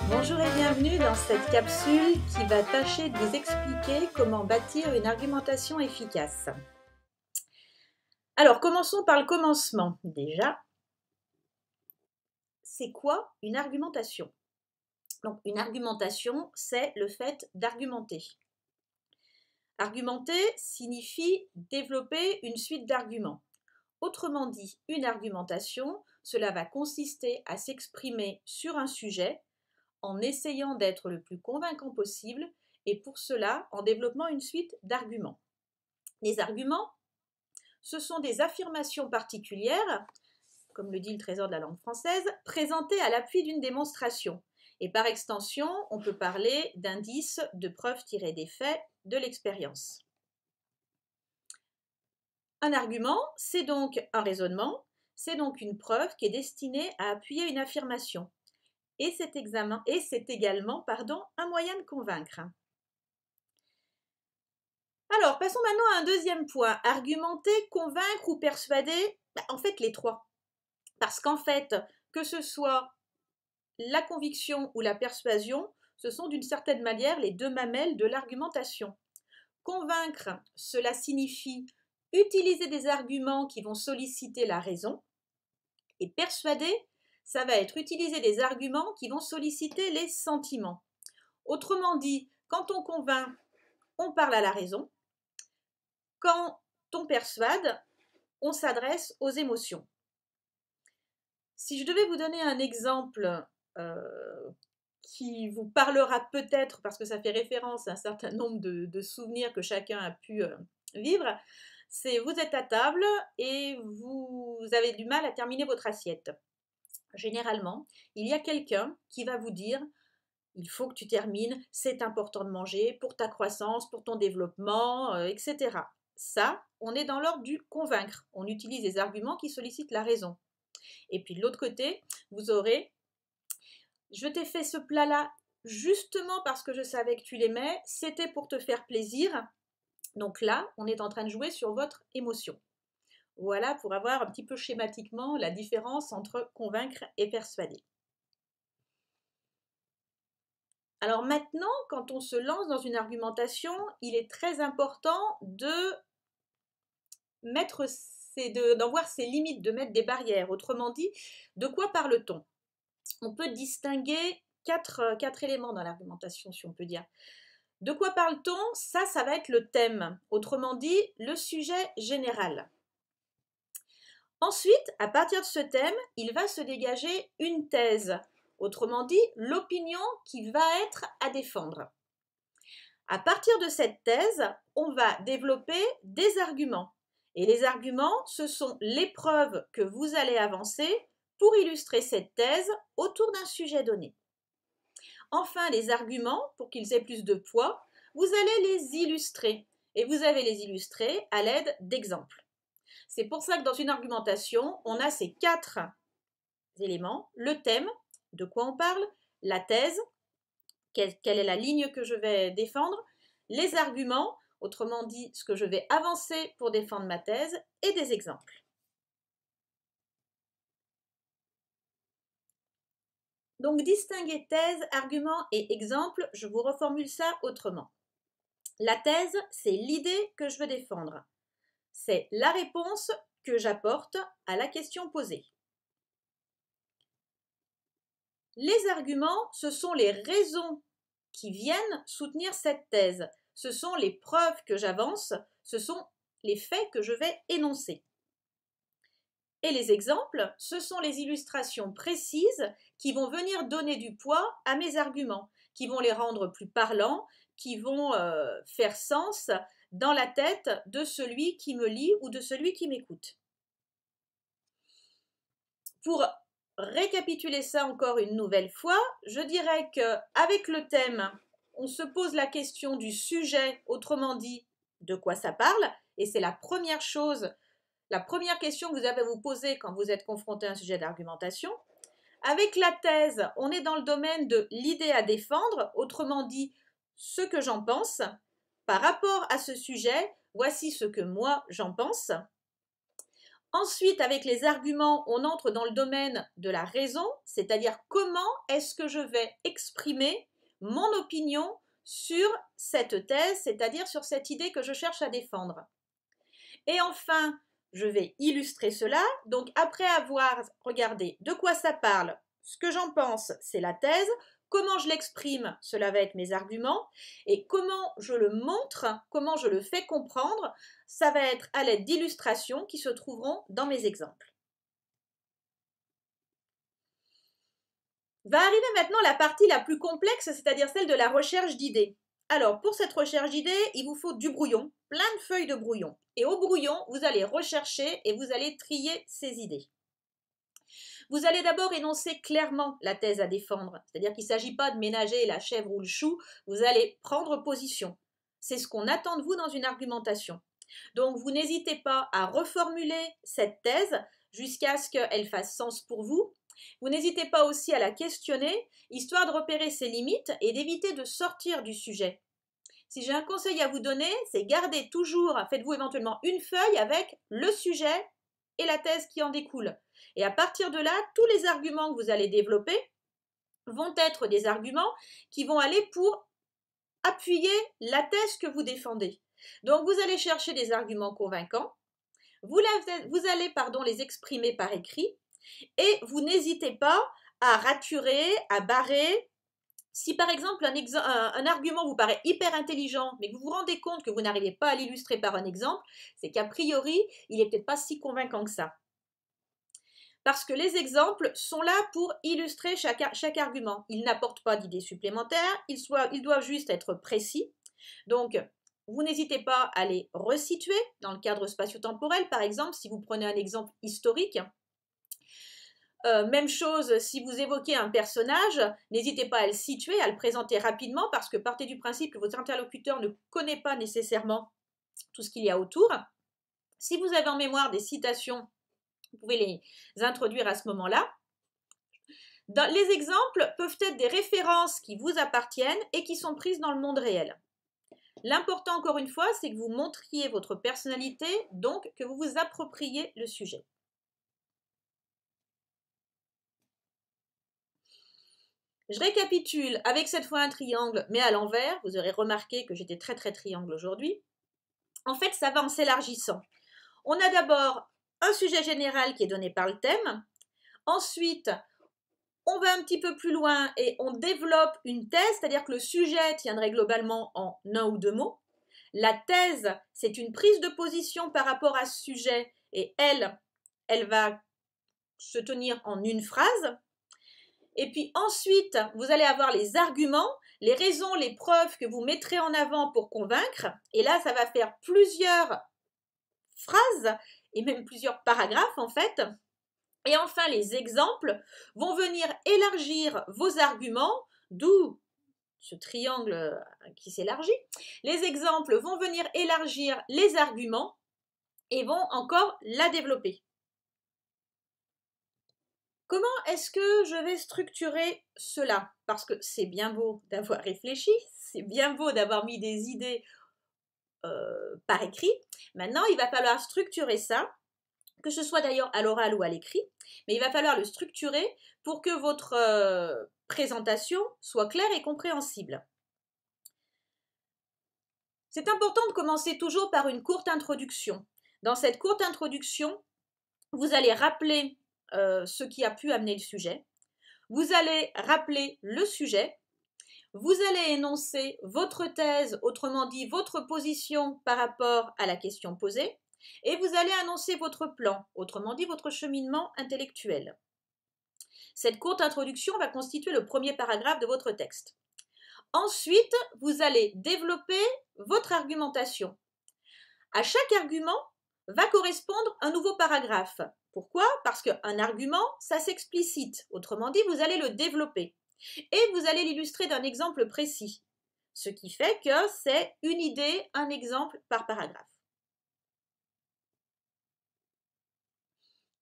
Bonjour et bienvenue dans cette capsule qui va tâcher de vous expliquer comment bâtir une argumentation efficace. Alors, commençons par le commencement. Déjà, c'est quoi une argumentation? Donc, une argumentation, c'est le fait d'argumenter. Argumenter signifie développer une suite d'arguments. Autrement dit, une argumentation, cela va consister à s'exprimer sur un sujet en essayant d'être le plus convaincant possible et pour cela en développant une suite d'arguments. Les arguments, ce sont des affirmations particulières, comme le dit le Trésor de la langue française, présentées à l'appui d'une démonstration. Et par extension, on peut parler d'indices, de preuves tirées des faits, de l'expérience. Un argument, c'est donc un raisonnement, c'est donc une preuve qui est destinée à appuyer une affirmation. Et c'est également un moyen de convaincre. Alors, passons maintenant à un deuxième point. Argumenter, convaincre ou persuader, en fait les trois. Parce qu'en fait, que ce soit la conviction ou la persuasion, ce sont d'une certaine manière les deux mamelles de l'argumentation. Convaincre, cela signifie utiliser des arguments qui vont solliciter la raison. Et persuader, ça va être utiliser des arguments qui vont solliciter les sentiments. Autrement dit, quand on convainc, on parle à la raison. Quand on persuade, on s'adresse aux émotions. Si je devais vous donner un exemple qui vous parlera peut-être, parce que ça fait référence à un certain nombre de souvenirs que chacun a pu vivre, c'est vous êtes à table et vous avez du mal à terminer votre assiette. Généralement, il y a quelqu'un qui va vous dire « il faut que tu termines, c'est important de manger pour ta croissance, pour ton développement, etc. » Ça, on est dans l'ordre du convaincre. On utilise des arguments qui sollicitent la raison. Et puis de l'autre côté, vous aurez « je t'ai fait ce plat-là justement parce que je savais que tu l'aimais, c'était pour te faire plaisir. » Donc là, on est en train de jouer sur votre émotion. Voilà pour avoir un petit peu schématiquement la différence entre convaincre et persuader. Alors maintenant, quand on se lance dans une argumentation, il est très important d'en voir ses limites, de mettre des barrières. Autrement dit, de quoi parle-t-on? On peut distinguer quatre éléments dans l'argumentation, si on peut dire. De quoi parle-t-on? Ça va être le thème. Autrement dit, le sujet général. Ensuite, à partir de ce thème, il va se dégager une thèse. Autrement dit, l'opinion qui va être à défendre. À partir de cette thèse, on va développer des arguments. Et les arguments, ce sont les preuves que vous allez avancer pour illustrer cette thèse autour d'un sujet donné. Enfin, les arguments, pour qu'ils aient plus de poids, vous allez les illustrer. Et vous allez les illustrer à l'aide d'exemples. C'est pour ça que dans une argumentation, on a ces quatre éléments. Le thème, de quoi on parle, la thèse, quelle est la ligne que je vais défendre, les arguments, autrement dit ce que je vais avancer pour défendre ma thèse, et des exemples. Donc distinguer thèse, argument et exemple, je vous reformule ça autrement. La thèse, c'est l'idée que je veux défendre. C'est la réponse que j'apporte à la question posée. Les arguments, ce sont les raisons qui viennent soutenir cette thèse. Ce sont les preuves que j'avance, ce sont les faits que je vais énoncer. Et les exemples, ce sont les illustrations précises qui vont venir donner du poids à mes arguments, qui vont les rendre plus parlants, qui vont faire sens dans la tête de celui qui me lit ou de celui qui m'écoute. Pour récapituler ça encore une nouvelle fois, je dirais qu'avec le thème, on se pose la question du sujet, autrement dit, de quoi ça parle, et c'est la première chose, la première question que vous avez à vous poser quand vous êtes confronté à un sujet d'argumentation. Avec la thèse, on est dans le domaine de l'idée à défendre, autrement dit, ce que j'en pense. Par rapport à ce sujet, voici ce que moi j'en pense. Ensuite, avec les arguments, on entre dans le domaine de la raison, c'est-à-dire comment est-ce que je vais exprimer mon opinion sur cette thèse, c'est-à-dire sur cette idée que je cherche à défendre. Et enfin, je vais illustrer cela. Donc, après avoir regardé de quoi ça parle, ce que j'en pense, c'est la thèse. Comment je l'exprime, cela va être mes arguments. Et comment je le montre, comment je le fais comprendre, ça va être à l'aide d'illustrations qui se trouveront dans mes exemples. Va arriver maintenant la partie la plus complexe, c'est-à-dire celle de la recherche d'idées. Alors, pour cette recherche d'idées, il vous faut du brouillon, plein de feuilles de brouillon. Et au brouillon, vous allez rechercher et vous allez trier ces idées. Vous allez d'abord énoncer clairement la thèse à défendre, c'est-à-dire qu'il ne s'agit pas de ménager la chèvre ou le chou, vous allez prendre position. C'est ce qu'on attend de vous dans une argumentation. Donc, vous n'hésitez pas à reformuler cette thèse jusqu'à ce qu'elle fasse sens pour vous. Vous n'hésitez pas aussi à la questionner, histoire de repérer ses limites et d'éviter de sortir du sujet. Si j'ai un conseil à vous donner, c'est gardez toujours, faites-vous éventuellement une feuille avec le sujet et la thèse qui en découle. Et à partir de là, tous les arguments que vous allez développer vont être des arguments qui vont aller pour appuyer la thèse que vous défendez. Donc vous allez chercher des arguments convaincants, vous allez les exprimer par écrit, et vous n'hésitez pas à raturer, à barrer. Si par exemple un argument vous paraît hyper intelligent, mais que vous vous rendez compte que vous n'arrivez pas à l'illustrer par un exemple, c'est qu'a priori, il n'est peut-être pas si convaincant que ça. Parce que les exemples sont là pour illustrer chaque argument. Ils n'apportent pas d'idées supplémentaires, ils doivent juste être précis. Donc, vous n'hésitez pas à les resituer dans le cadre spatio-temporel. Par exemple, si vous prenez un exemple historique, même chose, si vous évoquez un personnage, n'hésitez pas à le situer, à le présenter rapidement, parce que partez du principe que votre interlocuteur ne connaît pas nécessairement tout ce qu'il y a autour. Si vous avez en mémoire des citations, vous pouvez les introduire à ce moment-là. Les exemples peuvent être des références qui vous appartiennent et qui sont prises dans le monde réel. L'important, encore une fois, c'est que vous montriez votre personnalité, donc que vous vous appropriez le sujet. Je récapitule avec cette fois un triangle, mais à l'envers. Vous aurez remarqué que j'étais très triangle aujourd'hui. En fait, ça va en s'élargissant. On a d'abord un sujet général qui est donné par le thème. Ensuite, on va un petit peu plus loin et on développe une thèse, c'est-à-dire que le sujet tiendrait globalement en un ou deux mots. La thèse, c'est une prise de position par rapport à ce sujet et elle va se tenir en une phrase. Et puis ensuite, vous allez avoir les arguments, les raisons, les preuves que vous mettrez en avant pour convaincre. Et là, ça va faire plusieurs phrases et même plusieurs paragraphes en fait. Et enfin, les exemples vont venir élargir vos arguments, d'où ce triangle qui s'élargit. Les exemples vont venir élargir les arguments et vont encore la développer. Comment est-ce que je vais structurer cela? Parce que c'est bien beau d'avoir réfléchi, c'est bien beau d'avoir mis des idées par écrit. Maintenant, il va falloir structurer ça, que ce soit d'ailleurs à l'oral ou à l'écrit, mais il va falloir le structurer pour que votre présentation soit claire et compréhensible. C'est important de commencer toujours par une courte introduction. Dans cette courte introduction, vous allez rappeler ce qui a pu amener le sujet, vous allez rappeler le sujet, vous allez énoncer votre thèse, autrement dit votre position par rapport à la question posée, et vous allez annoncer votre plan, autrement dit votre cheminement intellectuel. Cette courte introduction va constituer le premier paragraphe de votre texte. Ensuite, vous allez développer votre argumentation. À chaque argument va correspondre un nouveau paragraphe. Pourquoi? Parce qu'un argument, ça s'explicite. Autrement dit, vous allez le développer. Et vous allez l'illustrer d'un exemple précis. Ce qui fait que c'est une idée, un exemple par paragraphe.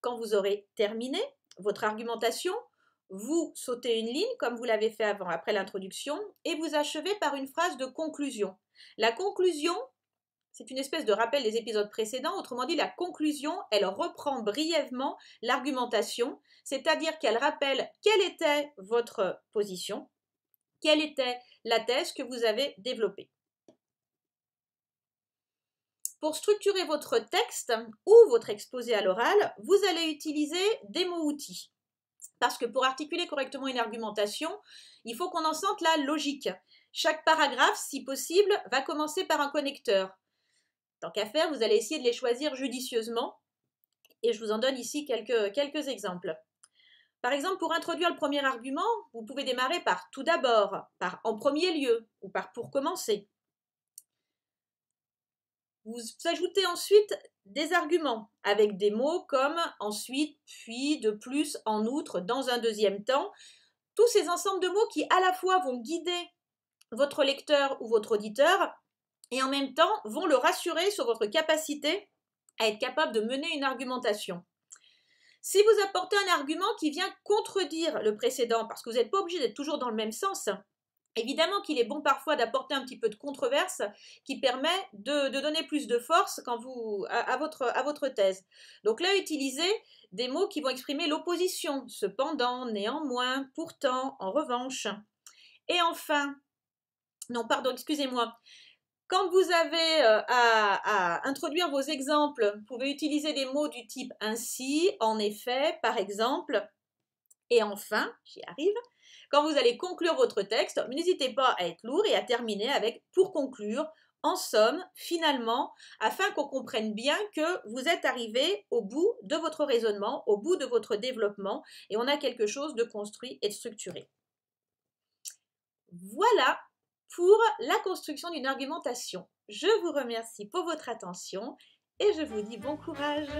Quand vous aurez terminé votre argumentation, vous sautez une ligne comme vous l'avez fait avant, après l'introduction, et vous achevez par une phrase de conclusion. La conclusion, c'est une espèce de rappel des épisodes précédents. Autrement dit, la conclusion, elle reprend brièvement l'argumentation, c'est-à-dire qu'elle rappelle quelle était votre position, quelle était la thèse que vous avez développée. Pour structurer votre texte ou votre exposé à l'oral, vous allez utiliser des mots-outils. Parce que pour articuler correctement une argumentation, il faut qu'on en sente la logique. Chaque paragraphe, si possible, va commencer par un connecteur. Tant qu'à faire, vous allez essayer de les choisir judicieusement. Et je vous en donne ici quelques exemples. Par exemple, pour introduire le premier argument, vous pouvez démarrer par tout d'abord, par en premier lieu ou par pour commencer. Vous ajoutez ensuite des arguments avec des mots comme ensuite, puis, de plus, en outre, dans un deuxième temps. Tous ces ensembles de mots qui à la fois vont guider votre lecteur ou votre auditeur et en même temps vont le rassurer sur votre capacité à être capable de mener une argumentation. Si vous apportez un argument qui vient contredire le précédent, parce que vous n'êtes pas obligé d'être toujours dans le même sens, évidemment qu'il est bon parfois d'apporter un petit peu de controverse qui permet de donner plus de force à votre thèse. Donc là, utilisez des mots qui vont exprimer l'opposition, cependant, néanmoins, pourtant, en revanche. Et enfin, non, pardon, excusez-moi. Quand vous avez à introduire vos exemples, vous pouvez utiliser des mots du type ainsi, en effet, par exemple, et enfin, j'y arrive. Quand vous allez conclure votre texte, n'hésitez pas à être lourd et à terminer avec pour conclure, en somme, finalement, afin qu'on comprenne bien que vous êtes arrivé au bout de votre raisonnement, au bout de votre développement, et on a quelque chose de construit et de structuré. Voilà pour la construction d'une argumentation. Je vous remercie pour votre attention et je vous dis bon courage.